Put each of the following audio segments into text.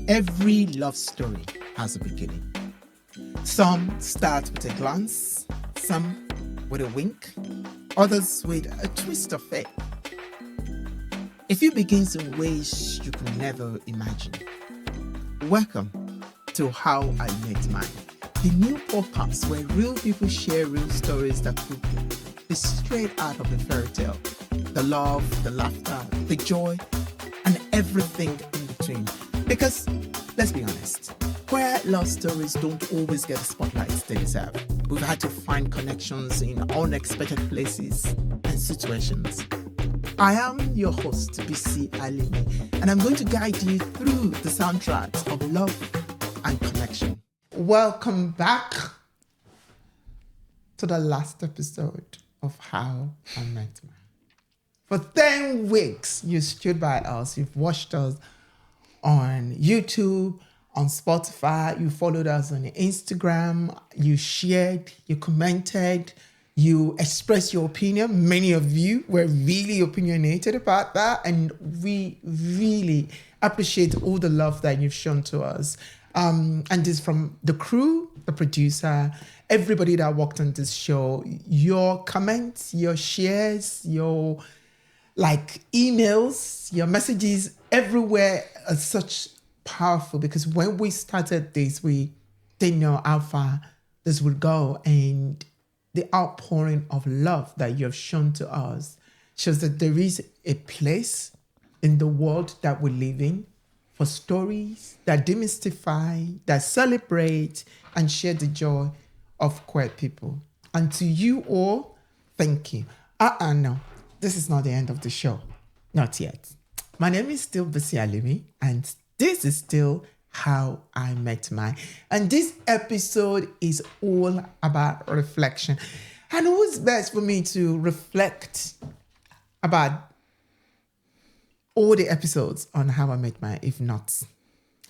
Every love story has a beginning. Some start with a glance, some with a wink, others with a twist of fate. A few begins in ways you could never imagine. Welcome to How I Met Mine, the new podcast where real people share real stories that could be straight out of a fairy tale. The love, the laughter, the joy, and everything in between. Because, let's be honest, queer love stories don't always get the spotlight they deserve. We've had to find connections in unexpected places and situations. I am your host, Bisi Alimi, and I'm going to guide you through the soundtracks of love and connection. Welcome back to the last episode of How I Met Mine. For 10 weeks, you stood by us. You've watched us on YouTube, on Spotify. You followed us on Instagram. You shared, you commented, you expressed your opinion. Many of you were really opinionated about that. And we really appreciate all the love that you've shown to us. And this from the crew, the producer, everybody that worked on this show. Your comments, your shares, your emails, your messages everywhere are such powerful, because when we started this, we didn't know how far this would go, and the outpouring of love that you have shown to us shows that there is a place in the world that we live in for stories that demystify, that celebrate and share the joy of queer people. And to you all, thank you. No. This is not the end of the show. Not yet. My name is still Bisi Alimi, and this is still How I Met Mine. And this episode is all about reflection. And who's best for me to reflect about all the episodes on How I Met Mine, if not?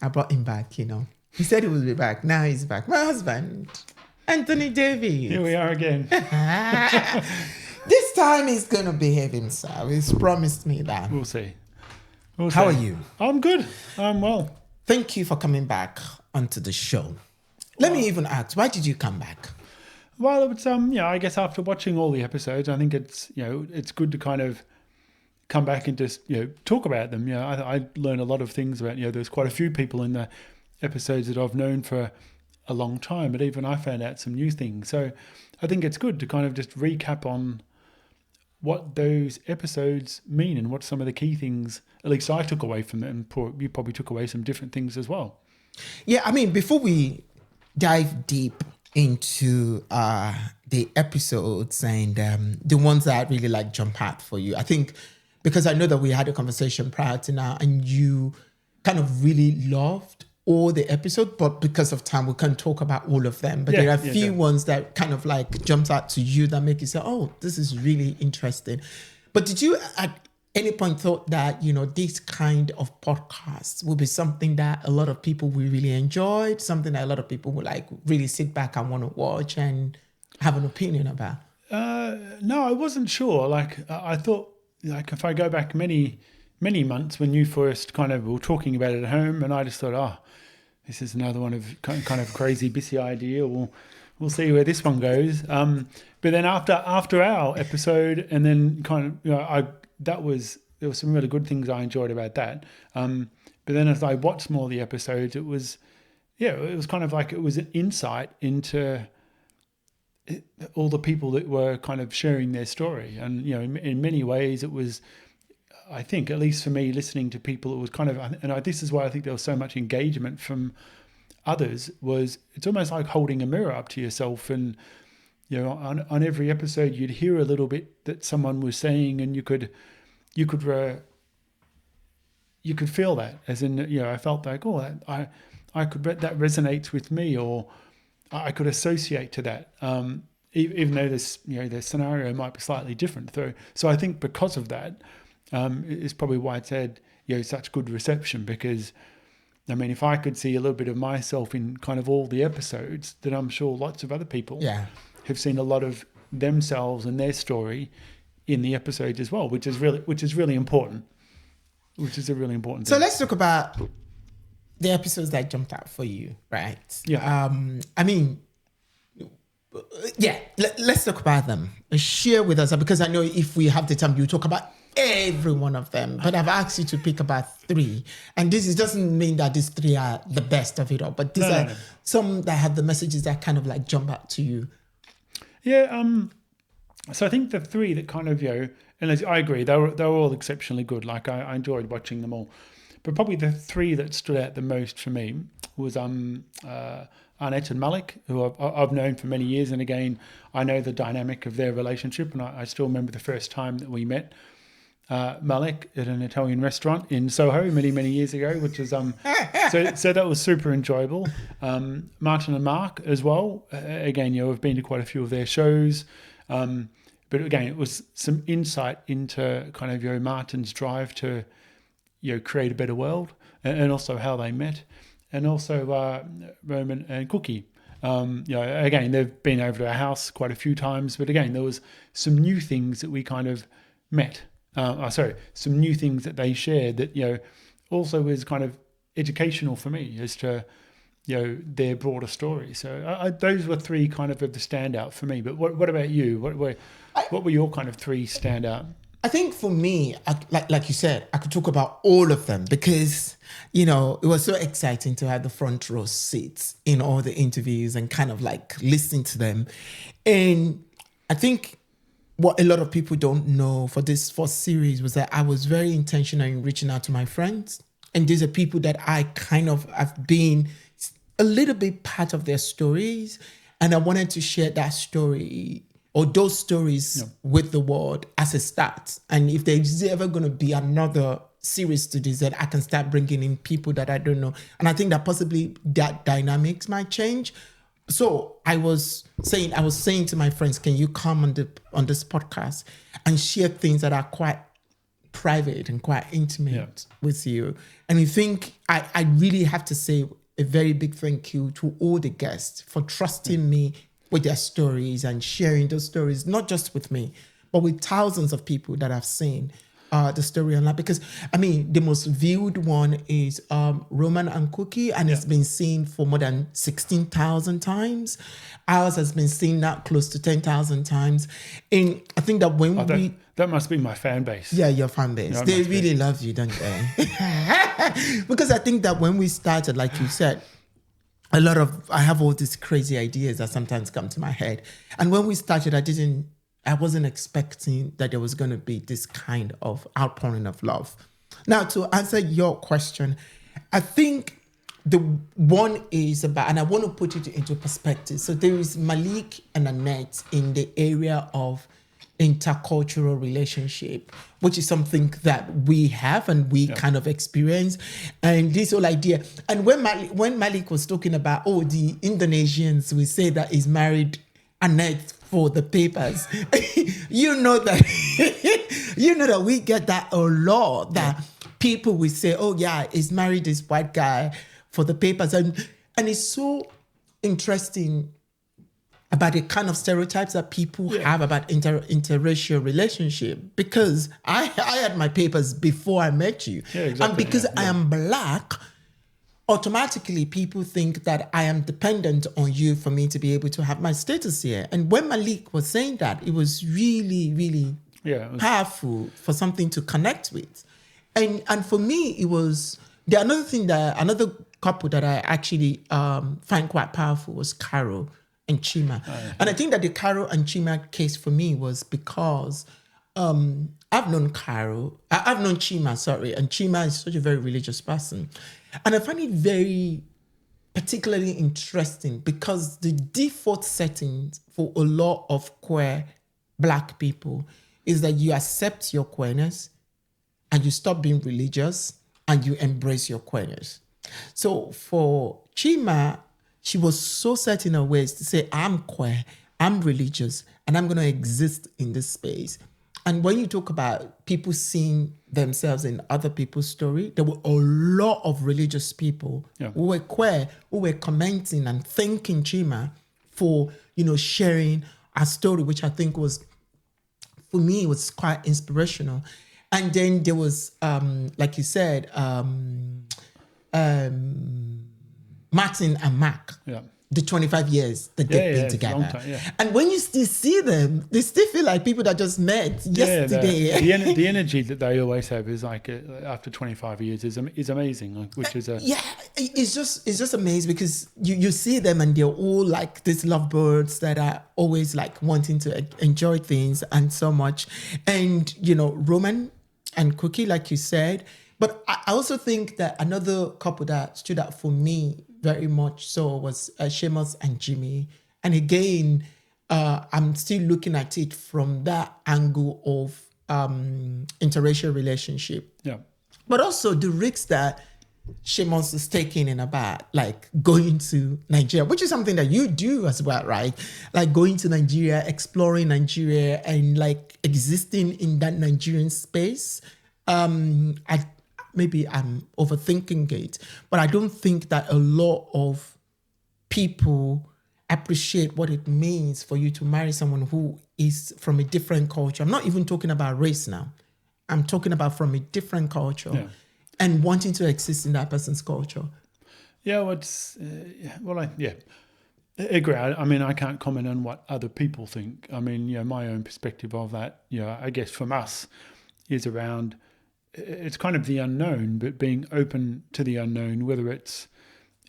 I brought him back, He said he would be back. Now he's back. My husband, Anthony Davis. Here we are again. This time he's going to behave himself. He's promised me that. We'll see. How are you? I'm good. I'm well. Thank you for coming back onto the show. Let me even ask, why did you come back? Well, it's I guess after watching all the episodes, I think it's it's good to kind of come back and just talk about them. I learned a lot of things about there's quite a few people in the episodes that I've known for a long time, but even I found out some new things. So I think it's good to kind of just recap on what those episodes mean and what some of the key things, at least I took away from them. You probably took away some different things as well. Yeah, I mean, before we dive deep into the episodes and the ones that really jump out for you, I think because I know that we had a conversation prior to now and you kind of really loved all the episodes, but because of time, we can't talk about all of them. But there are a few ones that kind of jumped out to you that make you say, oh, this is really interesting. But did you at any point thought that, this kind of podcast will be something that a lot of people will really enjoy, something that a lot of people will really sit back and want to watch and have an opinion about? No, I wasn't sure. I thought, if I go back many months when you first kind of were talking about it at home, and I just thought, this is another one of kind of crazy Bisi idea. We'll see where this one goes. But then after our episode, and then kind of there was some really good things I enjoyed about that. But then as I watched more of the episodes, it was kind of it was an insight into all the people that were kind of sharing their story, and in many ways it was. I think, at least for me, listening to people, it was kind of, and this is why I think there was so much engagement from others, was it's almost like holding a mirror up to yourself. And, on every episode, you'd hear a little bit that someone was saying, and you could feel that, as in, I felt like, I could, that resonates with me, or I could associate to that, even though this, the scenario might be slightly different. So I think because of that, is probably why it's had such good reception, because I mean, if I could see a little bit of myself in kind of all the episodes, then I'm sure lots of other people have seen a lot of themselves and their story in the episodes as well, which is really important. Which is a really important thing. So let's talk about the episodes that jumped out for you, right? Yeah. I mean, yeah, let's talk about them. Share with us, because I know if we have the time, you talk about every one of them. But I've asked you to pick about 3, and doesn't mean that these 3 are the best of it all. But these are some that have the messages that kind of like jump out to you. Yeah. So I think the 3 that kind of, and I agree, they were all exceptionally good. Like I enjoyed watching them all, but probably the 3 that stood out the most for me was Annette and Malik, who I've known for many years, and again, I know the dynamic of their relationship, and I still remember the first time that we met Malik at an Italian restaurant in Soho many years ago, which was so that was super enjoyable. Martin and Mark as well. Again, we've been to quite a few of their shows. But again, it was some insight into kind of Martin's drive to create a better world, and also how they met, and also Roman and Cookie. Again, they've been over to our house quite a few times, but again, there was some new things that we kind of met. Some new things that they shared that also was kind of educational for me as to their broader story. So those were 3 kind of the standout for me. But what about you? What were your kind of 3 standout? I think for me, like you said, I could talk about all of them because, it was so exciting to have the front row seats in all the interviews and kind of like listening to them. And I think what a lot of people don't know for this first series was that I was very intentional in reaching out to my friends. And these are people that I kind of have been a little bit part of their stories. And I wanted to share that story or those stories with the world as a start. And if there's ever going to be another series to this, that I can start bringing in people that I don't know. And I think that possibly that dynamics might change. So I was saying to my friends, can you come on this podcast and share things that are quite private and quite intimate with you? And I think I really have to say a very big thank you to all the guests for trusting me with their stories and sharing those stories, not just with me, but with thousands of people that have seen the story online. Because, the most viewed one is Roman and Cookie, and it's been seen for more than 16,000 times. Ours has been seen now close to 10,000 times. And I think that when that must be my fan base. Yeah, your fan base. They really love you, don't they? Because I think that when we started, like you said, I have all these crazy ideas that sometimes come to my head. And when we started, I wasn't expecting that there was going to be this kind of outpouring of love. Now, to answer your question, I think the one is about, and I want to put it into perspective. So there is Malik and Annette in the area of intercultural relationship, which is something that we have and we kind of experience. And this whole idea, and when Malik was talking about, the Indonesians, we say that he's married Annette for the papers. that we get that a lot, that people will say, he's married this white guy for the papers. And it's so interesting about the kind of stereotypes that people have about interracial relationship, because I had my papers before I met you. Yeah, exactly. And because I am Black, automatically people think that I am dependent on you for me to be able to have my status here. And when Malik was saying that, it was really, really powerful for something to connect with. And for me, it was another couple that I actually find quite powerful was Karl and Chima. And I think that the Karl and Chima case for me was because I've known Chima, and Chima is such a very religious person. And I find it very particularly interesting because the default settings for a lot of queer Black people is that you accept your queerness and you stop being religious and you embrace your queerness. So for Chima, she was so set in her ways to say, I'm queer, I'm religious, and I'm going to exist in this space. And when you talk about people seeing themselves in other people's story, there were a lot of religious people who were queer, who were commenting and thanking Chima for, sharing our story, which I think was, for me, was quite inspirational. And then there was, like you said, Martin and Mark. Yeah. The 25 years that they've been it's a together. long time, yeah. And when you still see them, they still feel like people that just met yesterday. The energy that they always have is like after 25 years is amazing, like, which is a... Yeah, it's just amazing because you see them and they're all like these lovebirds that are always like wanting to enjoy things and so much. And, Roman and Cookie, like you said. But I also think that another couple that stood out for me very much so was Seamus and Jimmy. And again, I'm still looking at it from that angle of interracial relationship. Yeah. But also the risks that Seamus is taking in about like going to Nigeria, which is something that you do as well, right? Like going to Nigeria, exploring Nigeria and like existing in that Nigerian space. Maybe I'm overthinking it, but I don't think that a lot of people appreciate what it means for you to marry someone who is from a different culture. I'm not even talking about race now. I'm talking about from a different culture and wanting to exist in that person's culture. Yeah, well, I agree. I mean, I can't comment on what other people think. I mean, my own perspective of that, I guess from us is around... It's kind of the unknown, but being open to the unknown, whether it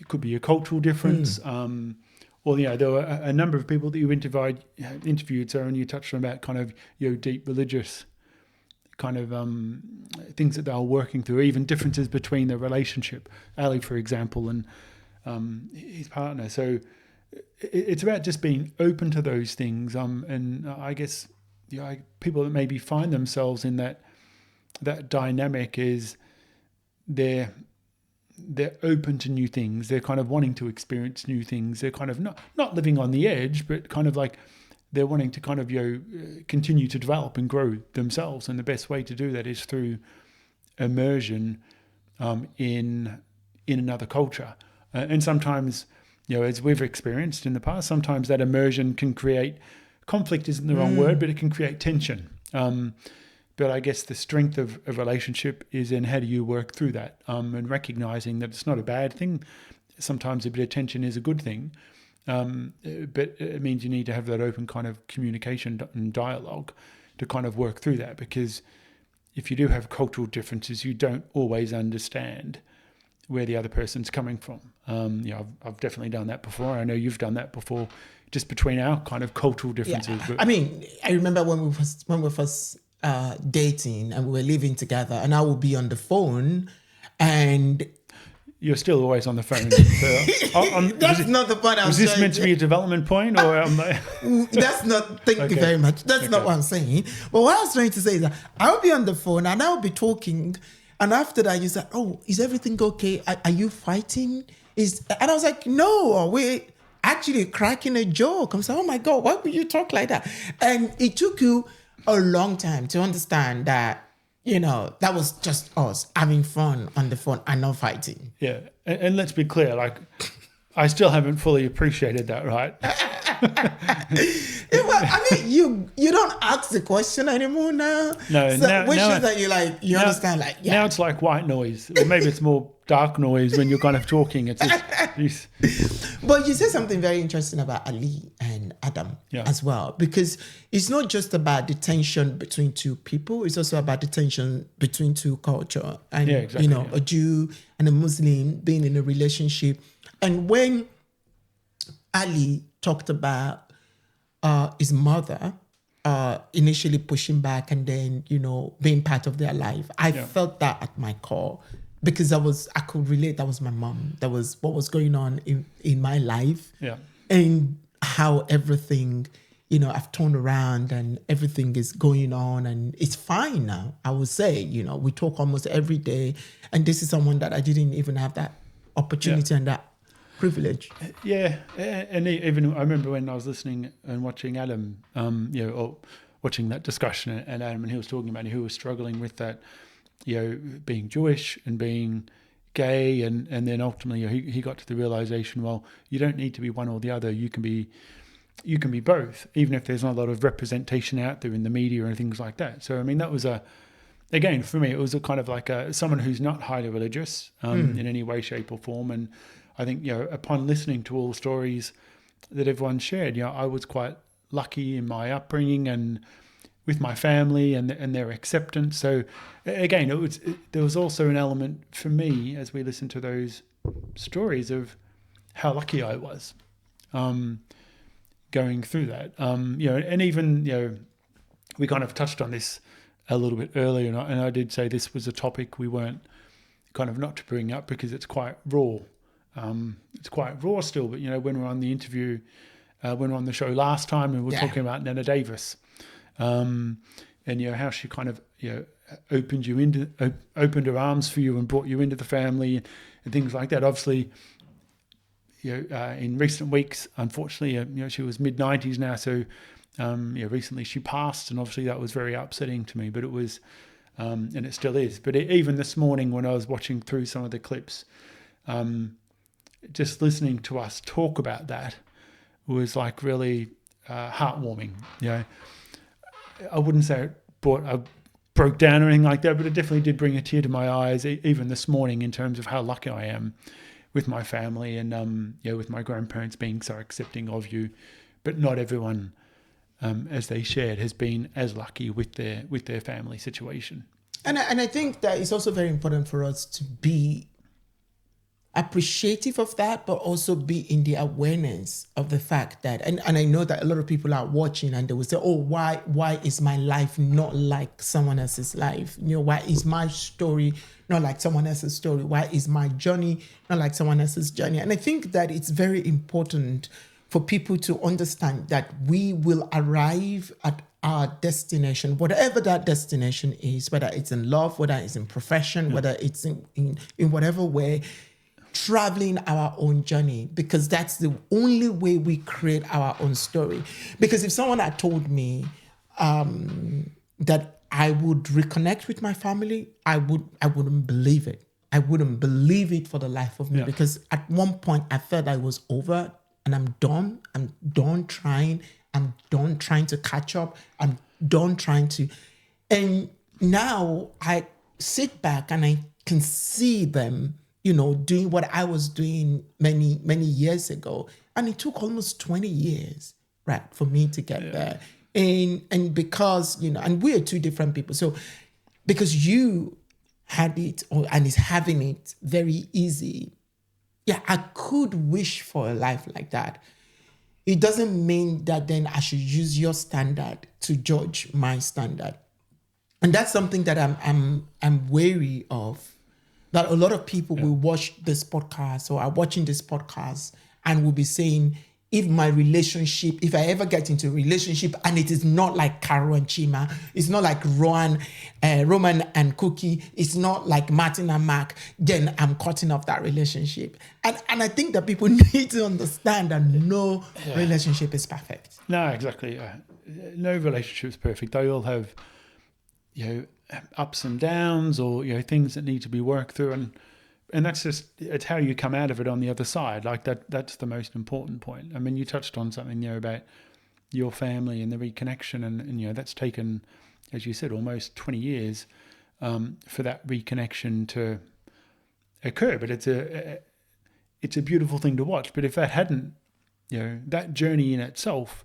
could be a cultural difference, or there were a number of people that you interviewed, Sarah, and you touched on about kind of deep religious kind of things that they were working through, even differences between the relationship, Ali, for example, and his partner. So it's about just being open to those things, and I guess people that maybe find themselves in that dynamic is they're open to new things. They're kind of wanting to experience new things. They're kind of not living on the edge, but kind of like they're wanting to kind of continue to develop and grow themselves. And the best way to do that is through immersion in another culture. And sometimes, as we've experienced in the past, sometimes that immersion can create conflict. Isn't the wrong word, but it can create tension. But I guess the strength of a relationship is in how do you work through that, and recognizing that it's not a bad thing. Sometimes a bit of tension is a good thing, but it means you need to have that open kind of communication and dialogue to kind of work through that. Because if you do have cultural differences, you don't always understand where the other person's coming from. I've definitely done that before. I know you've done that before, just between our kind of cultural differences. Yeah. I mean, I remember when we first dating and we were living together, and I would be on the phone, and you're still always on the phone. So, that's not the point. Was this meant to be a development point, or that's not? Thank you very much. That's not what I'm saying. But what I was trying to say is that I would be on the phone and I would be talking, and after that you said, "Oh, is everything okay? Are you fighting?" And I was like, "No, we're actually cracking a joke." I'm saying, "Oh my God, why would you talk like that?" And it took you a long time to understand that, that was just us having fun on the phone and not fighting. Yeah. And let's be clear, like, I still haven't fully appreciated that, right? I mean, you don't ask the question anymore now. No, so now that you understand, like, yeah. Now it's like white noise, or maybe it's more dark noise when you're kind of talking. It's just... But you said something very interesting about Ali and Adam as well, because it's not just about the tension between two people, it's also about the tension between two culture and, a Jew and a Muslim being in a relationship. And when Ali talked about his mother initially pushing back and then, being part of their life, I felt that at my core. Because I could relate. That was my mom. That was what was going on in my life. Yeah. And how everything, I've turned around and everything is going on and it's fine now. I would say, we talk almost every day. And this is someone that I didn't even have that opportunity and that privilege. Yeah. And even I remember when I was listening and watching Adam, or watching that discussion and Adam, and he was talking about who was struggling with that, being Jewish and being gay, and then ultimately he got to the realization, well, you don't need to be one or the other. You can be both, even if there's not a lot of representation out there in the media and things like that. So I mean, that was again, for me, it was a kind of like someone who's not highly religious in any way, shape, or form. And I think, upon listening to all the stories that everyone shared, I was quite lucky in my upbringing and with my family and their acceptance. So again, there was also an element for me as we listened to those stories of how lucky I was going through that. And even, we kind of touched on this a little bit earlier, and I did say this was a topic we weren't kind of not to bring up because it's quite raw. It's quite raw still, but when we're on the interview, when we were on the show last time, and we're talking about Nana Davis, and how she kind of opened her arms for you and brought you into the family and things like that. Obviously, in recent weeks, unfortunately, she was mid-90s now, so recently she passed, and obviously that was very upsetting to me. But it was, and it still is. But even this morning when I was watching through some of the clips, just listening to us talk about that was like really heartwarming. I wouldn't say I broke down or anything like that, but it definitely did bring a tear to my eyes, even this morning, in terms of how lucky I am with my family and with my grandparents being so accepting of you. But not everyone, as they shared, has been as lucky with their family situation. And I think that it's also very important for us to be appreciative of that, but also be in the awareness of the fact that, and I know that a lot of people are watching and they will say, oh, why is my life not like someone else's life? Why is my story not like someone else's story? Why is my journey not like someone else's journey? And I think that it's very important for people to understand that we will arrive at our destination, whatever that destination is, whether it's in love, whether it's in profession, whether it's in whatever way, traveling our own journey, because that's the only way we create our own story. Because if someone had told me that I would reconnect with my family, I wouldn't believe it. I wouldn't believe it for the life of me, because at one point I felt I was over and I'm done. I'm done trying. I'm done trying to catch up. I'm done trying to. And now I sit back and I can see them, doing what I was doing many, many years ago. And it took almost 20 years, right, for me to get there. And because, and we're two different people. So because you had it and is having it very easy, I could wish for a life like that. It doesn't mean that then I should use your standard to judge my standard. And that's something that I'm wary of. That a lot of people will watch this podcast or are watching this podcast and will be saying, if I ever get into a relationship and it is not like Karl and Chima, it's not like Roman and Cookie, it's not like Martin and Mark, then I'm cutting off that relationship. And I think that people need to understand that no relationship is perfect. No, exactly. No relationship is perfect. They all have, ups and downs or things that need to be worked through, and that's just, it's how you come out of it on the other side. Like that's the most important point. I mean, you touched on something there about your family and the reconnection, and that's taken, as you said, almost 20 years for that reconnection to occur. But it's a beautiful thing to watch. But if that hadn't, that journey in itself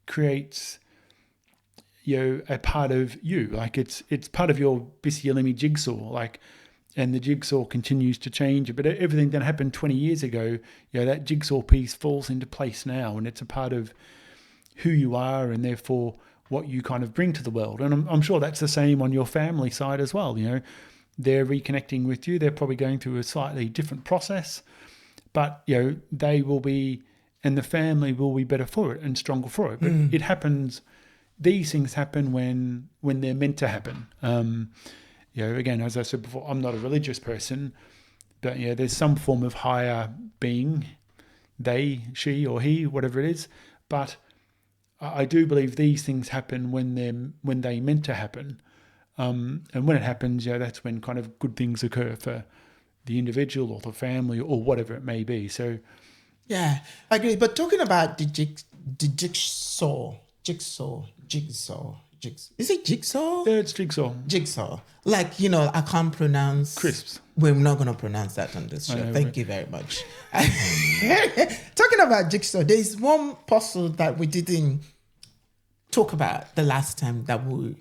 creates a part of you, like it's part of your Bisi Alimi jigsaw, and the jigsaw continues to change. But everything that happened 20 years ago, that jigsaw piece falls into place now, and it's a part of who you are, and therefore what you kind of bring to the world. And I'm sure that's the same on your family side as well. They're reconnecting with you. They're probably going through a slightly different process, but they will be, and the family will be better for it and stronger for it. But it happens. These things happen when they're meant to happen. Again, as I said before, I'm not a religious person, but there's some form of higher being, they, she, or he, whatever it is. But I do believe these things happen when they meant to happen, and when it happens, that's when kind of good things occur for the individual or the family or whatever it may be. So, I agree. But talking about the jigsaw. Is it jigsaw? Yeah, it's jigsaw. Jigsaw. Like, I can't pronounce. Crisps. We're not going to pronounce that on this show. Thank you very much. Talking about jigsaw, there's one puzzle that we didn't talk about the last time that we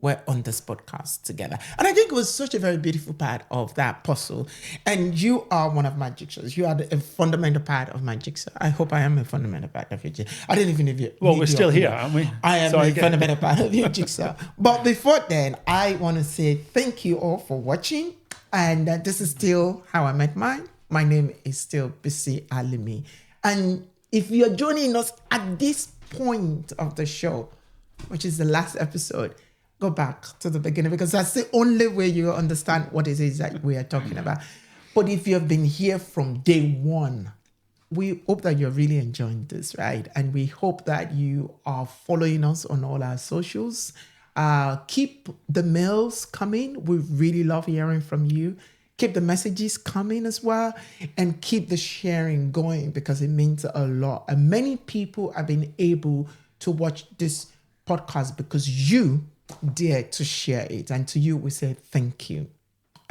were on this podcast together. And I think it was such a very beautiful part of that puzzle. And you are one of my jigsaws. You are a fundamental part of my jigsaw. I hope I am a fundamental part of your jigsaw. I don't even know if you... Well, we're still here, aren't we? I am a fundamental part of your jigsaw. But before then, I want to say thank you all for watching. And this is still How I Met Mine. My name is still Bisi Alimi. And if you're joining us at this point of the show, which is the last episode, go back to the beginning, because that's the only way you understand what it is that we are talking about. But if you have been here from day one, we hope that you're really enjoying this, right? And we hope that you are following us on all our socials. Keep the mails coming. We really love hearing from you. Keep the messages coming as well, and keep the sharing going, because it means a lot. And many people have been able to watch this podcast because you dare to share it, and to you we say thank you.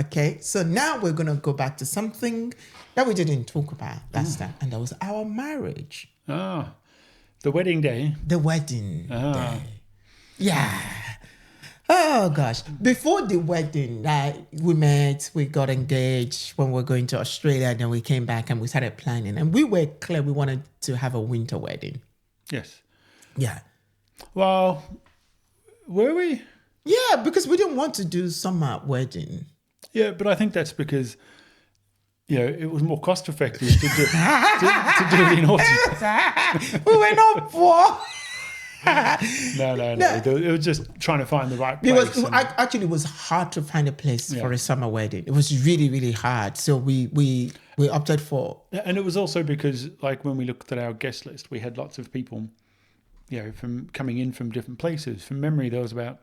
Okay, so now we're gonna go back to something that we didn't talk about last time, and that was our marriage. The wedding day. The wedding day. Yeah. Oh gosh. Before the wedding, we met, we got engaged when we were going to Australia, and then we came back and we started planning, and we were clear we wanted to have a winter wedding. Yes. Yeah. Well, were we? Yeah, because we didn't want to do summer wedding. Yeah, but I think that's because, it was more cost effective to do it in autumn. We were not poor. No. It was just trying to find the right place. Because actually, it was hard to find a place for a summer wedding. It was really, really hard. So we opted for... And it was also because, like, when we looked at our guest list, we had lots of people... from coming in from different places. From memory, there was about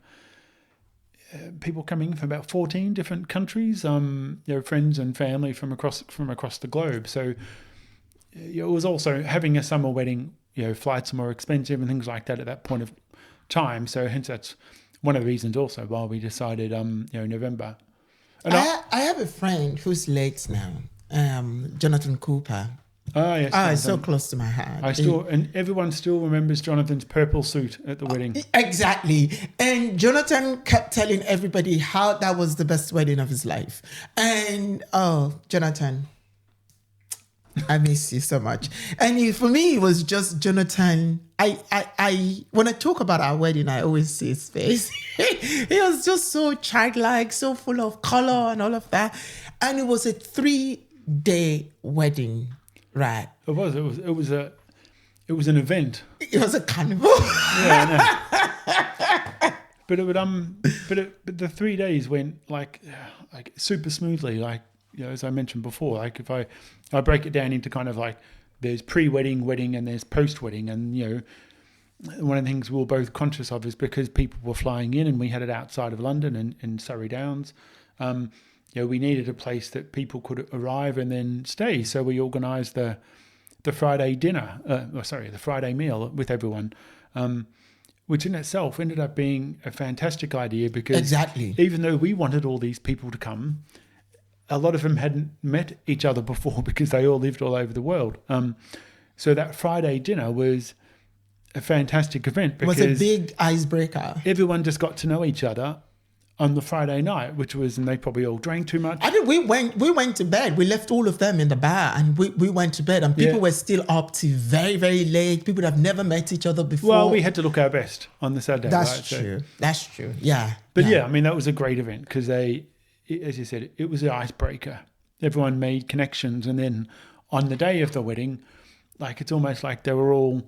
people coming from about 14 different countries. Friends and family from across the globe. So it was also having a summer wedding. Flights are more expensive and things like that at that point of time. So hence that's one of the reasons also why we decided November. And I have a friend who's late now, Jonathan Cooper. Oh, yes. It's so close to my heart. And everyone still remembers Jonathan's purple suit at the wedding. Exactly. And Jonathan kept telling everybody how that was the best wedding of his life. And, Jonathan, I miss you so much. And for me, it was just Jonathan. I when I talk about our wedding, I always see his face. He was just so childlike, so full of color and all of that. And it was a 3-day wedding. Right. It was an event. It was a carnival. Yeah, I know. But the 3 days went like super smoothly. Like, as I mentioned before, like if I break it down into kind of like there's pre-wedding, wedding, and there's post-wedding, and one of the things we were both conscious of is because people were flying in and we had it outside of London in Surrey Downs. We needed a place that people could arrive and then stay. So we organised the Friday dinner, the Friday meal with everyone, which in itself ended up being a fantastic idea because even though we wanted all these people to come, a lot of them hadn't met each other before because they all lived all over the world. So that Friday dinner was a fantastic event because it was a big icebreaker. Everyone just got to know each other on the Friday night, and they probably all drank too much. We went to bed. We left all of them in the bar and we went to bed, and people were still up to very, very late. People that have never met each other before. Well, we had to look our best on the Saturday. That's true. That's true. Yeah. But I mean, that was a great event because as you said, it was an icebreaker. Everyone made connections, and then on the day of the wedding, like it's almost like they all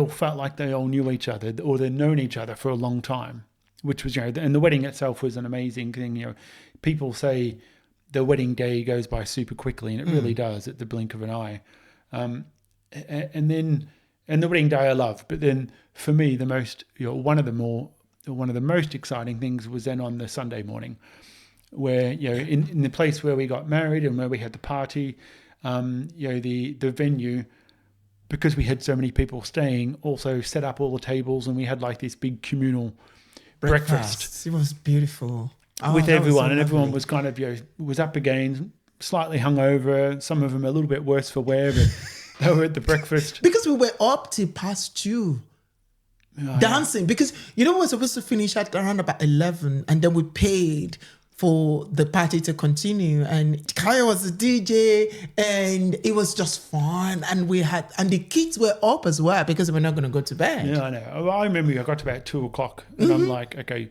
felt like they all knew each other or they'd known each other for a long time. Which was, and the wedding itself was an amazing thing. People say the wedding day goes by super quickly, and it really does at the blink of an eye. And the wedding day I love, but then for me the most, one of the most exciting things was then on the Sunday morning, where in the place where we got married and where we had the party, the venue because we had so many people staying, also set up all the tables, and we had like this big communal breakfast It was beautiful. with That was so everyone, and everyone lovely. was kind of was up again, slightly hungover. Some of them a little bit worse for wear, but they were at the breakfast. Because we were up till past 2. Dancing, because we were supposed to finish at around about 11, and then we paid for the party to continue, and Kaya was the DJ, and it was just fun, and the kids were up as well because we're not going to go to bed. Yeah, I know. I remember I got to about 2:00, and I'm like, okay,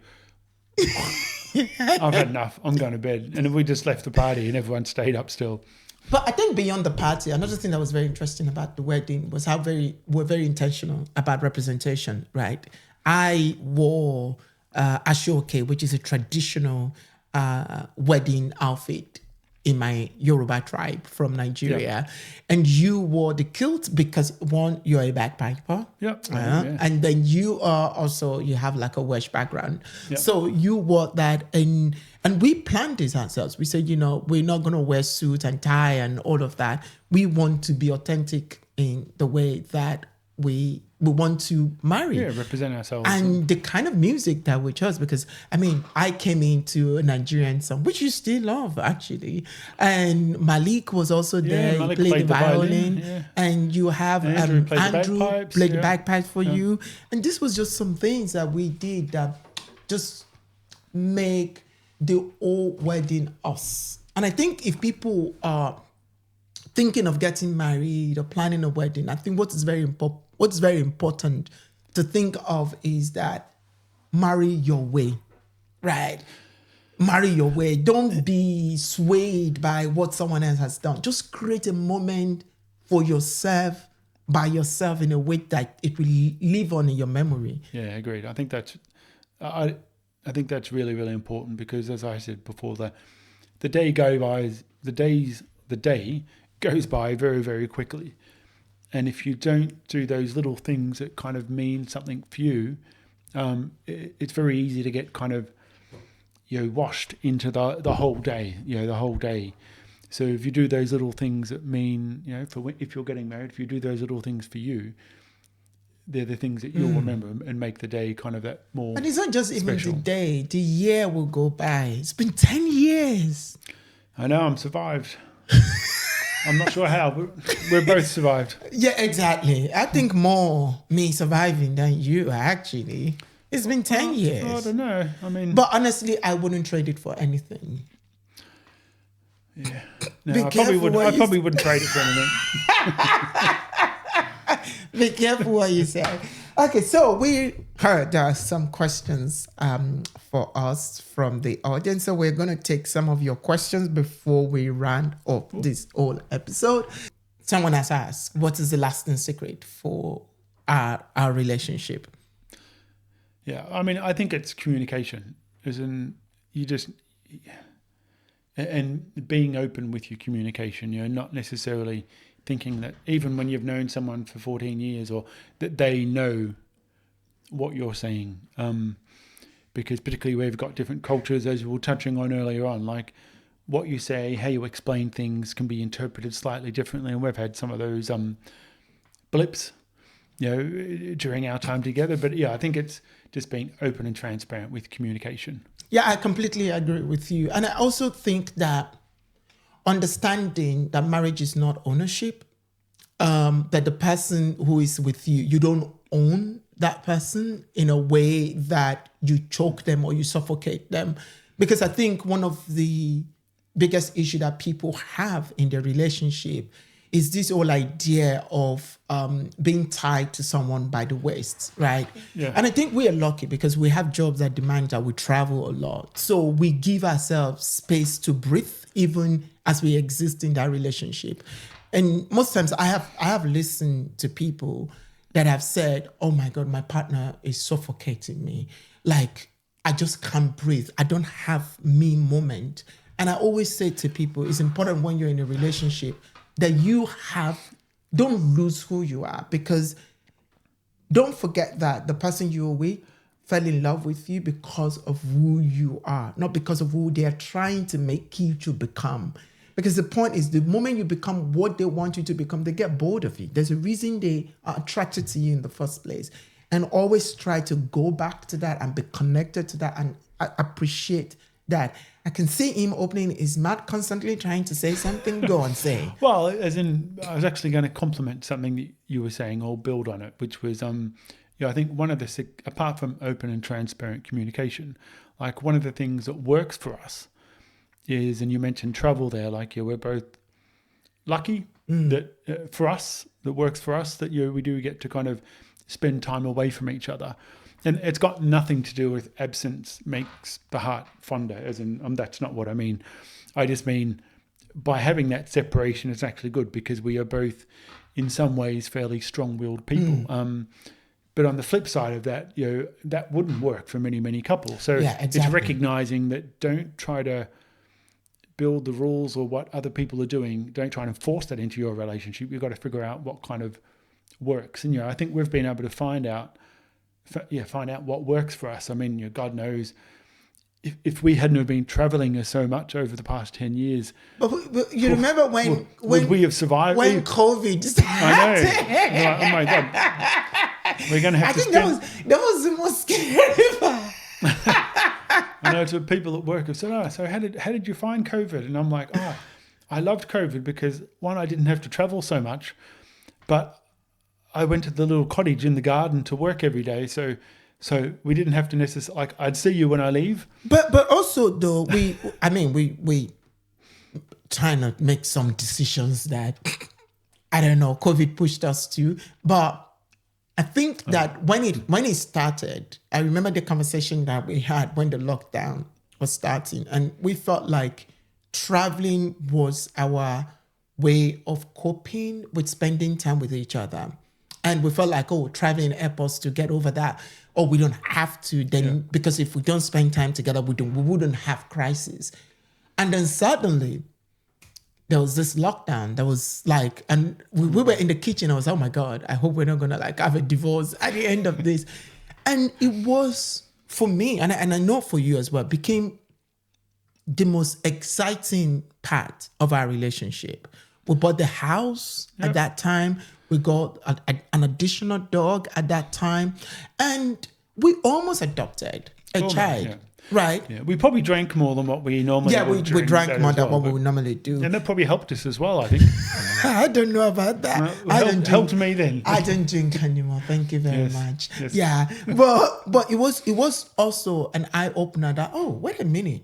I've had enough. I'm going to bed, and we just left the party, and everyone stayed up still. But I think beyond the party, another thing that was very interesting about the wedding was how we're very intentional about representation, right? I wore ashoke, which is a traditional wedding outfit in my Yoruba tribe from Nigeria. And you wore the kilt because, one, you're a bagpiper. And then you have like a Welsh background. So you wore that, and we planned this ourselves. We said, we're not going to wear suit and tie and all of that. We want to be authentic in the way that we want to marry. Yeah, represent ourselves. And the kind of music that we chose, because, I came into a Nigerian song, which you still love, actually. And Malik was also there. Malik he played the violin. yeah. And you have Andrew played the bagpipes for you. And this was just some things that we did that just make the whole wedding us. And I think if people are thinking of getting married or planning a wedding, I think what's very important to think of is that marry your way, right? Marry your way. Don't be swayed by what someone else has done. Just create a moment for yourself, by yourself, in a way that it will live on in your memory. Yeah, agreed. I think that's really, really important, because, as I said before, the day goes by very, very quickly. And if you don't do those little things that kind of mean something for you, it's very easy to get kind of, washed into the whole day, the whole day. So if you do those little things that mean, if you're getting married, if you do those little things for you, they're the things that you'll remember and make the day kind of that more. And it's not just special. Even the day, the year will go by. It's been 10 years. I know, I'm survived. I'm not sure how, but we're both survived. Yeah, exactly. I think more me surviving than you, actually. It's been 10 years. I don't know. But honestly, I wouldn't trade it for anything. Yeah. No, I probably wouldn't trade it for anything. Be careful what you say. Okay, so we heard some questions for us from the audience. So we're going to take some of your questions before we round up this whole episode. Someone has asked, what is the lasting secret for our relationship? Yeah, I think it's communication. As in, and being open with your communication, not necessarily thinking that even when you've known someone for 14 years or that they know what you're saying. Because particularly we've got different cultures, as we were touching on earlier on, like what you say, how you explain things can be interpreted slightly differently. And we've had some of those blips, during our time together. But yeah, I think it's just being open and transparent with communication. Yeah, I completely agree with you. And I also think that understanding that marriage is not ownership, that the person who is with you, you don't own that person in a way that you choke them or you suffocate them. Because I think one of the biggest issue that people have in their relationship is this whole idea of being tied to someone by the waist, right? Yeah. And I think we are lucky because we have jobs that demand that we travel a lot. So we give ourselves space to breathe even as we exist in that relationship. And most times I have listened to people that have said, oh my God, my partner is suffocating me. Like, I just can't breathe. I don't have me moment. And I always say to people, it's important when you're in a relationship that don't lose who you are, because don't forget that the person you're with fell in love with you because of who you are, not because of who they're trying to make you to become. Because the point is, the moment you become what they want you to become, they get bored of you. There's a reason they are attracted to you in the first place. And always try to go back to that and be connected to that and appreciate that. I can see him opening his mouth, constantly trying to say something. Go on, say. Well, as in, I was actually going to compliment something that you were saying or build on it, which was, I think one of the, apart from open and transparent communication, like one of the things that works for us is, and you mentioned travel there, like we're both lucky that for us, that works for us, that we do get to kind of spend time away from each other. And it's got nothing to do with absence makes the heart fonder, as in, that's not what I mean. I just mean by having that separation, it's actually good because we are both in some ways fairly strong-willed people. But on the flip side of that, that wouldn't work for many, many couples. So It's recognizing that don't try to build the rules or what other people are doing. Don't try and force that into your relationship. You've got to figure out what kind of works. And I think we've been able to find out what works for us. I mean, God knows if we hadn't have been traveling so much over the past 10 years. But you remember when would we have survived? When COVID started. I know. Like, oh my God. We're going to have that was the most scary part. I know to people at work have said, so how did you find COVID? And I'm like, I loved COVID because one, I didn't have to travel so much, but I went to the little cottage in the garden to work every day. So we didn't have to necessarily, I'd see you when I leave. But also though, we trying to make some decisions that, I don't know, COVID pushed us to, but I think that when it started, I remember the conversation that we had when the lockdown was starting, and we felt like traveling was our way of coping with spending time with each other. And we felt like, traveling helped us to get over that. Or we don't have to then, because if we don't spend time together, we wouldn't have crisis. And then suddenly, there was this lockdown that was like, and we were in the kitchen. I was, oh my God, I hope we're not gonna have a divorce at the end of this. And it was, for me, and I know for you as well, became the most exciting part of our relationship. We bought the house at that time. We got an additional dog at that time. And we almost adopted a child. Yeah. Right? Yeah. We probably drank more than what we normally would. We drank more than what we would normally do. And that probably helped us as well, I think. I don't know about that. Helped me then. I don't drink anymore. Thank you very much. Yes. Yeah. But it was also an eye-opener that, wait a minute.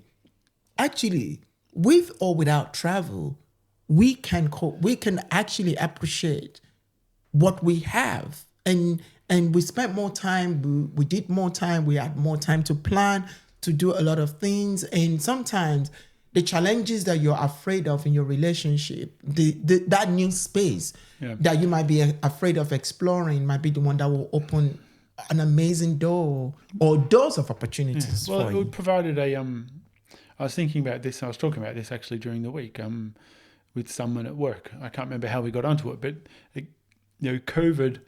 Actually, with or without travel, we can actually appreciate what we have, and we spent more time. We did more time. We had more time to plan, to do a lot of things, and sometimes the challenges that you're afraid of in your relationship, that new space that you might be afraid of exploring, might be the one that will open an amazing door or doors of opportunities. Well, for you. It provided a. I was thinking about this. I was talking about this actually during the week. With someone at work. I can't remember how we got onto it, but COVID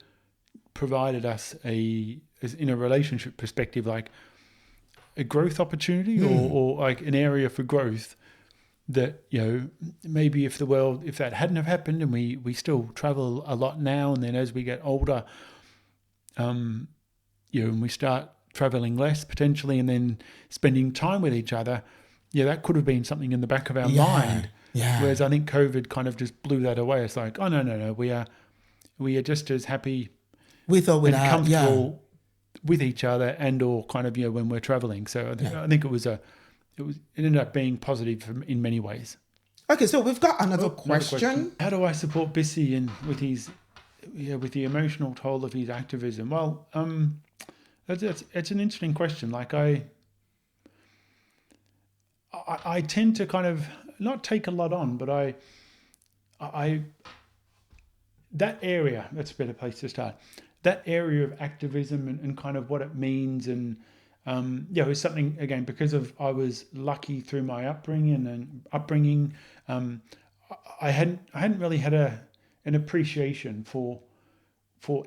provided us in a relationship perspective, like a growth opportunity or like an area for growth that, maybe if that hadn't have happened, and we still travel a lot now, and then as we get older, and we start traveling less potentially, and then spending time with each other, that could have been something in the back of our mind. Yeah. Whereas I think COVID kind of just blew that away. It's like, no, we are just as happy with or without, and comfortable with each other, and or kind of when we're traveling. So I think it ended up being positive in many ways. Okay, so we've got another question. How do I support Bisi with the emotional toll of his activism? Well, it's an interesting question. Like I tend to kind of not take a lot on, but I that area, that's a better place to start. That area of activism and kind of what it means, and is something, again, because I was lucky through my upbringing. I hadn't really had an appreciation for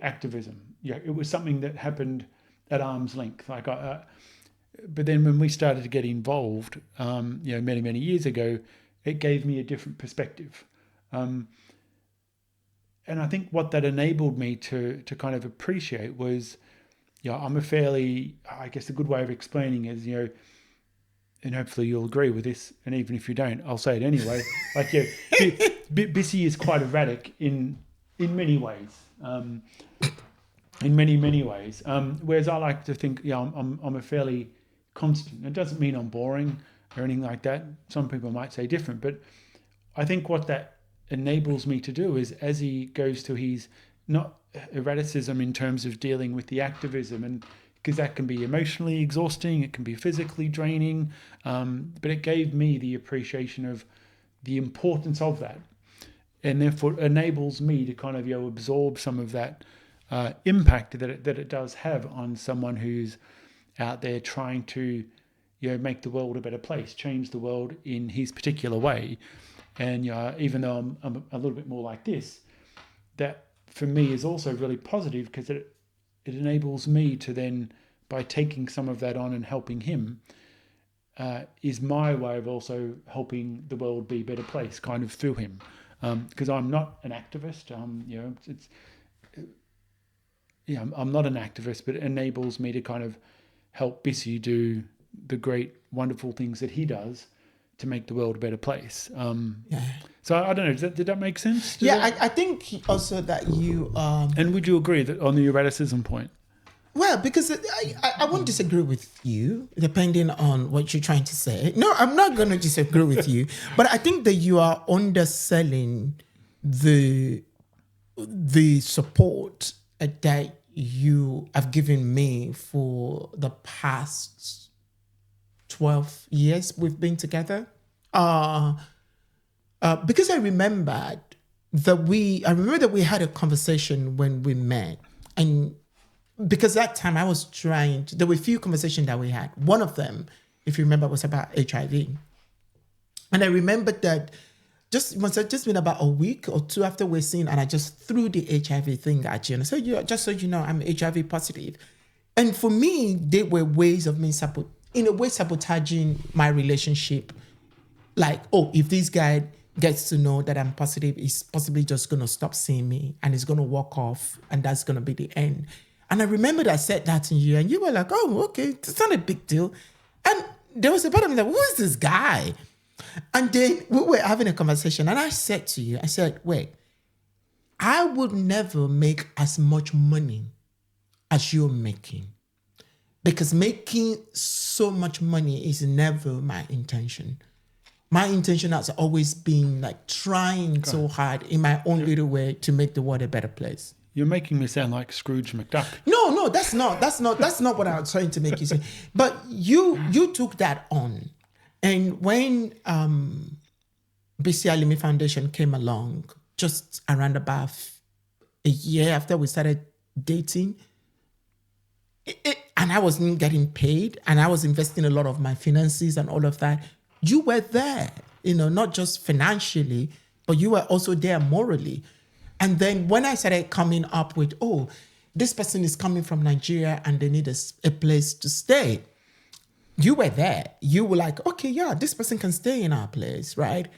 activism. It was something that happened at arm's length. But then when we started to get involved, many years ago, it gave me a different perspective. And I think what that enabled me to kind of appreciate was, I'm a fairly, I guess a good way of explaining is, and hopefully you'll agree with this, and even if you don't, I'll say it anyway. Like, Bisi is quite erratic in many ways, in many ways. Whereas I like to think, I'm a fairly constant. It doesn't mean I'm boring or anything like that. Some people might say different, but I think what that enables me to do is, as he goes to his not erraticism in terms of dealing with the activism, and because that can be emotionally exhausting, it can be physically draining, but it gave me the appreciation of the importance of that, and therefore enables me to kind of absorb some of that impact that it does have on someone who's out there trying to make the world a better place, change the world in his particular way. And even though I'm a little bit more like this, that for me is also really positive, because it enables me to then, by taking some of that on and helping him, is my way of also helping the world be a better place, kind of through him. Because I'm not an activist. I'm not an activist, but it enables me to kind of help Bisi do the great, wonderful things that he does to make the world a better place. So I don't know, did that make sense? I think also that you... and would you agree that on the erraticism point? Well, because I won't disagree with you, depending on what you're trying to say. No, I'm not going to disagree with you, but I think that you are underselling the support that you have given me for the past 12 years we've been together. Because I remember that we had a conversation when we met, and because that time I was there were a few conversations that we had. One of them, if you remember, was about HIV. And I remember that it must have just been about a week or two after we're seen, and I just threw the HIV thing at you and I said, just so you know, I'm HIV positive. And for me, they were ways of me sabotaging my relationship. Like, if this guy gets to know that I'm positive, he's possibly just going to stop seeing me and he's going to walk off, and that's going to be the end. And I remember that I said that to you, and you were like, oh, okay, it's not a big deal. And there was a part of me like, who is this guy? And then we were having a conversation, and I said to you, wait, I would never make as much money as you're making, because making so much money is never my intention. My intention has always been like trying so hard in my own little way to make the world a better place. You're making me sound like Scrooge McDuck. No, that's not what I was trying to make you say. But you took that on. And when Bisi Alimi Foundation came along, just around about a year after we started dating, and I wasn't getting paid, and I was investing a lot of my finances and all of that, you were there, not just financially, but you were also there morally. And then when I started coming up with, this person is coming from Nigeria and they need a place to stay, you were there. You were like, okay, yeah, this person can stay in our place, right?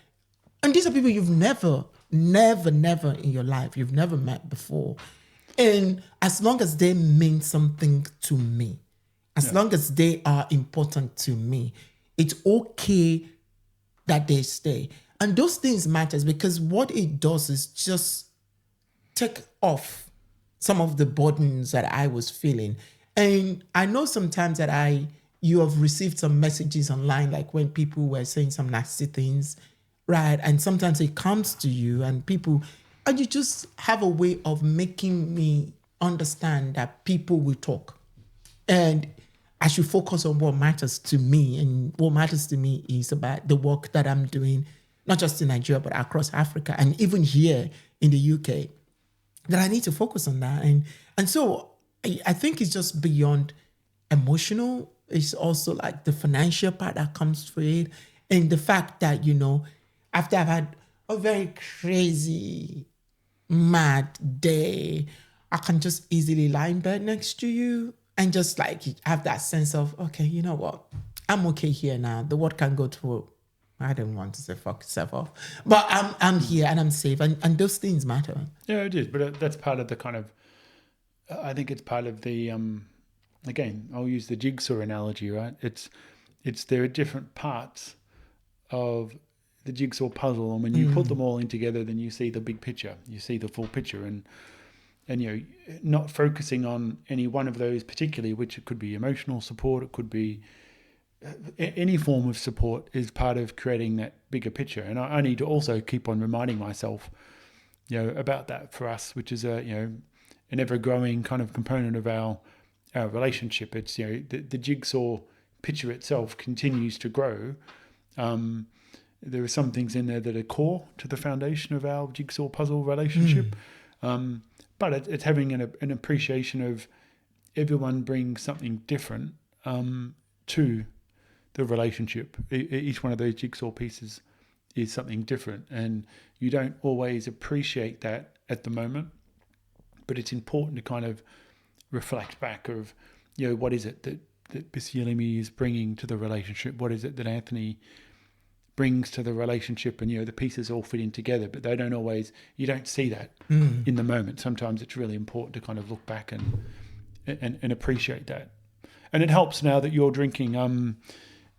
And these are people you've never in your life, you've never met before. And as long as they mean something to me, as long as they are important to me, it's okay that they stay. And those things matters, because what it does is just take off some of the burdens that I was feeling. And I know sometimes that you have received some messages online, like when people were saying some nasty things, right? And sometimes it comes to you and you just have a way of making me understand that people will talk. And I should focus on what matters to me. And what matters to me is about the work that I'm doing, not just in Nigeria, but across Africa and even here in the UK, that I need to focus on that. And so I think it's just beyond emotional. It's also like the financial part that comes for it. And the fact that, after I've had a very crazy, mad day, I can just easily lie in bed next to you and just have that sense of, okay, you know what? I'm okay here now. The world can go through I don't want to say fuck yourself off, but I'm here and I'm safe, and those things matter. Yeah, it is, but that's part of the kind of. I think it's part of the. Again, I'll use the jigsaw analogy, right? It's there are different parts of the jigsaw puzzle, and when you put them all in together, then you see the big picture. You see the full picture, and not focusing on any one of those particularly, which it could be emotional support, it could be any form of support, is part of creating that bigger picture. And I need to also keep on reminding myself, about that for us, which is an ever-growing kind of component of our relationship. It's the jigsaw picture itself continues to grow. There are some things in there that are core to the foundation of our jigsaw puzzle relationship, but it's having an appreciation of everyone brings something different to the relationship. Each one of those jigsaw pieces is something different, and you don't always appreciate that at the moment, but it's important to kind of reflect back of, what is it that Bisi Alimi is bringing to the relationship? What is it that Anthony brings to the relationship? And, the pieces all fit in together, but you don't see that in the moment. Sometimes it's really important to kind of look back and appreciate that. And it helps now that you're drinking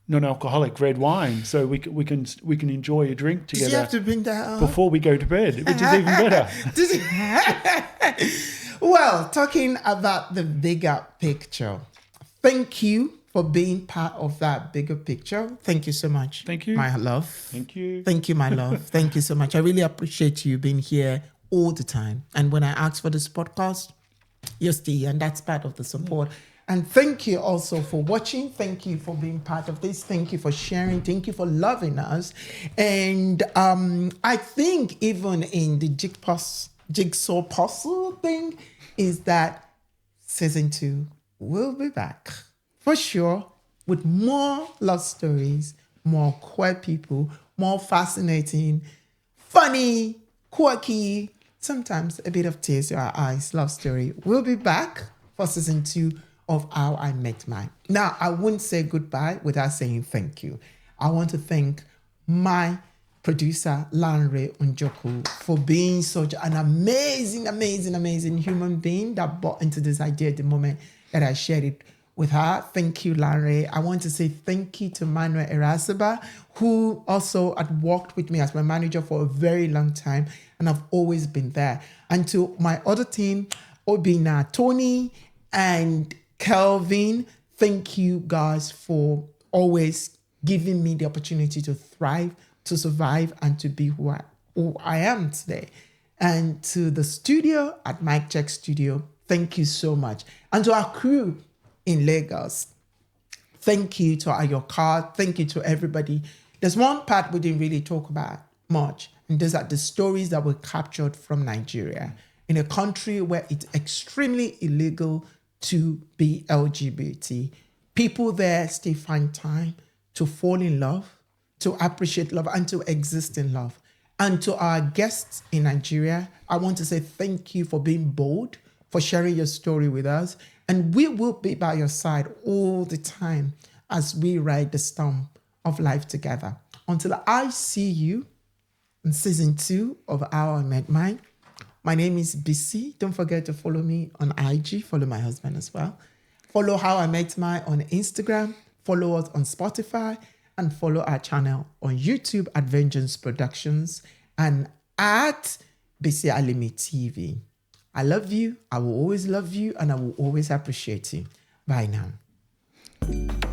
non-alcoholic red wine, so we can enjoy a drink together. Did you have to bring that up? Before we go to bed, which is even better. Well, talking about the bigger picture, thank you for being part of that bigger picture. Thank you so much. Thank you, my love. Thank you. Thank you, my love. Thank you so much. I really appreciate you being here all the time. And when I asked for this podcast, you're still here, and that's part of the support. And thank you also for watching. Thank you for being part of this. Thank you for sharing. Thank you for loving us. And I think even in the jigsaw puzzle thing is that season 2 will be back for sure with more love stories, more queer people, more fascinating, funny, quirky, sometimes a bit of tears in our eyes love story. We'll be back for season 2 of How I Met Mine. Now, I wouldn't say goodbye without saying thank you. I want to thank my producer, Lanre Njoku, for being such an amazing human being that bought into this idea at the moment that I shared it with her. Thank you, Lanre. I want to say thank you to Emmanuel Eresaba, who also had worked with me as my manager for a very long time, and I've always been there. And to my other team, Obinna, Tony, and Kelvin, thank you guys for always giving me the opportunity to thrive, to survive, and to be who I am today. And to the studio at Mic Check Studio, thank you so much. And to our crew in Lagos, thank you to your card. Thank you to everybody. There's one part we didn't really talk about much, and those are the stories that were captured from Nigeria, in a country where it's extremely illegal to be LGBT. People there still find time to fall in love, to appreciate love, and to exist in love. And to our guests in Nigeria, I want to say thank you for being bold, for sharing your story with us. And we will be by your side all the time as we ride the storm of life together. Until I see you in season 2 of How I Met Mine. My name is Bisi. Don't forget to follow me on IG. Follow my husband as well. Follow How I Met Mine on Instagram. Follow us on Spotify. And follow our channel on YouTube at Vengeance Productions and at Bisi Alimi TV. I love you. I will always love you. And I will always appreciate you. Bye now.